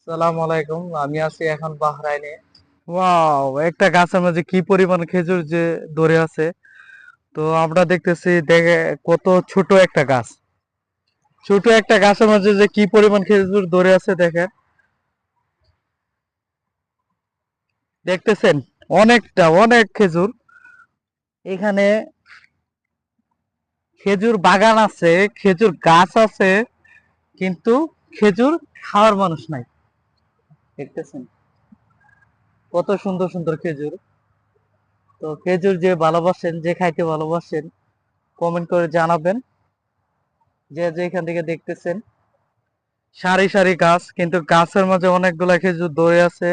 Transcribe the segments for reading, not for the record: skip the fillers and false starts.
সালাম আলাইকুম। আমি আছি এখন বাহরাইনে। ওয়াও, একটা গাছের মাঝে কি পরিমাণ খেজুর যে ধরে আছে। তো আমরা দেখতেছি, দেখে কত ছোট একটা গাছ, ছোট একটা গাছের মাঝে যে কি পরিমাণ খেজুর ধরে আছে দেখেন। দেখতেছেন, অনেক খেজুর। এখানে খেজুর বাগান আছে, খেজুর গাছ আছে, কিন্তু খেজুর খাওয়ার মানুষ নাই। দেখতেছেন কত সুন্দর সুন্দর খেজুর। তো খেজুর যে ভালোবাসেন, যে খাইতে ভালোবাসেন, কমেন্ট করে জানাবেন। যে যেখান থেকে দেখতেছেন, সারি সারি গাছ, কিন্তু গাছের মাঝে অনেকগুলা খেজুর ধরে আছে।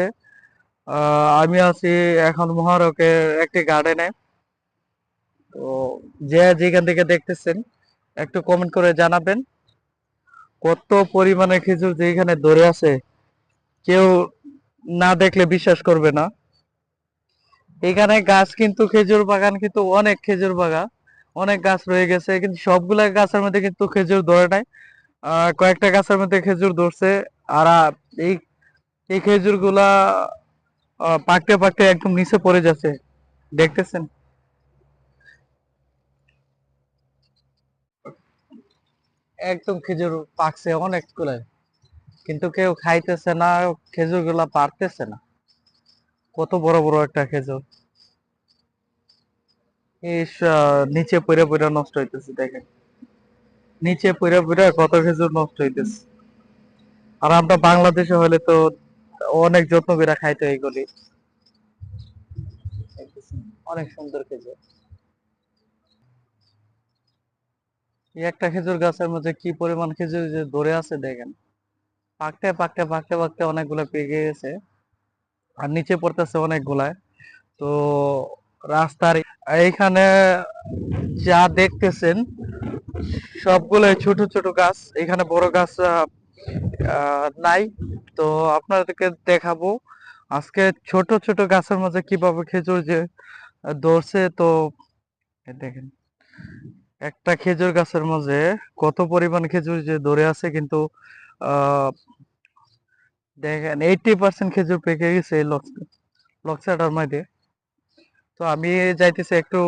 আমি আছি এখন মহারকের একটি গার্ডেনে। তো যে যেখান থেকে দেখতেছেন, একটু কমেন্ট করে জানাবেন কত পরিমাণে খেজুর যে এখানে ধরে আছে। কেউ না দেখলে বিশ্বাস করবে না। এখানে গাছ কিন্তু, খেজুর বাগান কিন্তু, অনেক খেজুর বাগান, অনেক গাছ রয়ে গেছে, কিন্তু সবগুলা গাছের মধ্যে কিন্তু খেজুর ধরে নাই। কয়েকটা গাছের মধ্যে খেজুর ধরছে। আর এই এই খেজুর গুলা পাকতে পাকতে একদম নিচে পড়ে যাচ্ছে, দেখতেছেন। একদম খেজুর পাকছে অনেকগুলো, কিন্তু কেউ খাইতেছে না, খেজুর গুলা পারতেছে না। কত বড় বড় একটা খেজুর, এই নিচে পড়ে পড়ে নষ্ট হইতেছে, দেখেন। নিচে পড়ে পড়ে কত খেজুর নষ্ট হইতেছে। আর আমরা বাংলাদেশে হলে তো অনেক যত্ন করে খাইতো এইগুলি। দেখতেছেন, অনেক সুন্দর খেজুর। এই একটা খেজুর গাছের মধ্যে কি পরিমাণ খেজুর যে ধরে আছে দেখেন। পাকতে পাকতে পাকতে পাকতে অনেকগুলো পেকে গেছে, আর নিচে পড়তেছে অনেকগুলায়। তো রাস্তার এইখানে যা দেখতেছেন, সবগুলো ছোট ছোট গাছ, এখানে বড় গাছ নাই। তো আপনাদেরকে দেখাবো আজকে ছোট ছোট গাছের মাঝে কিভাবে খেজুর যে ধরছে। তো এই দেখেন, একটা খেজুর গাছের মাঝে কত পরিমাণ খেজুর যে ধরে আছে, কিন্তু আহ দেখেন 80% খেজুর পেকে গেছে এই লক্সাটার মধ্যে। তো আমি যাইতেছি একটু,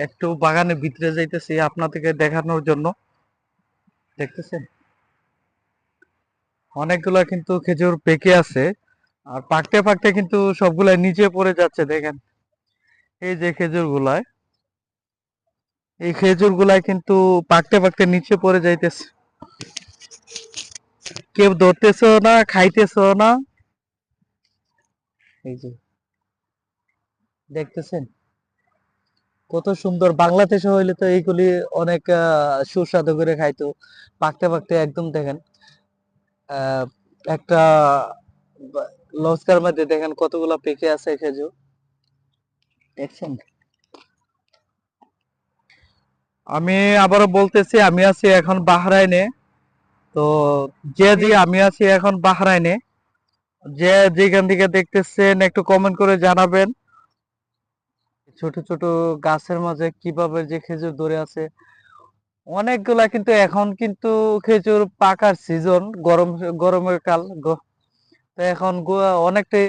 একটু বাগানের ভিতরে যাইতেছি আপনাদেরকে দেখানোর জন্য। দেখতেছেন, অনেকগুলা কিন্তু খেজুর পেকে আছে, আর পাকতে পাকতে কিন্তু সবগুলা নিচে পড়ে যাচ্ছে, দেখেন। এই যে খেজুর গুলায়, এই খেজুর গুলায় কিন্তু পাকতে পাকতে নিচে পড়ে যাইতেছে। কেউ ধরতেছো না, খাইতেছো না। এই যে দেখতেছেন কত সুন্দর। বাংলাদেশে হইলে তো এইগুলি অনেক সুস্বাদু করে খাইতো। পাকতে পাকতে একদম দেখেন, আহ একটা লস্কার মধ্যে দেখেন কতগুলা পেকে আছে খেজুর, দেখছেন। আমি আবারও বলতেছি, আমি আছি এখন বাহরাইনে। তো আমি আছি এখন বাহরাইনে। যে যেখান থেকে দেখতেছেন, একটু কমেন্ট করে জানাবেন ছোট ছোট গাছের মাঝে কিভাবে যে খেজুর ধরে আছে অনেকগুলা। কিন্তু এখন কিন্তু খেজুর পাকার সিজন, গরমের কাল তো এখন অনেকটাই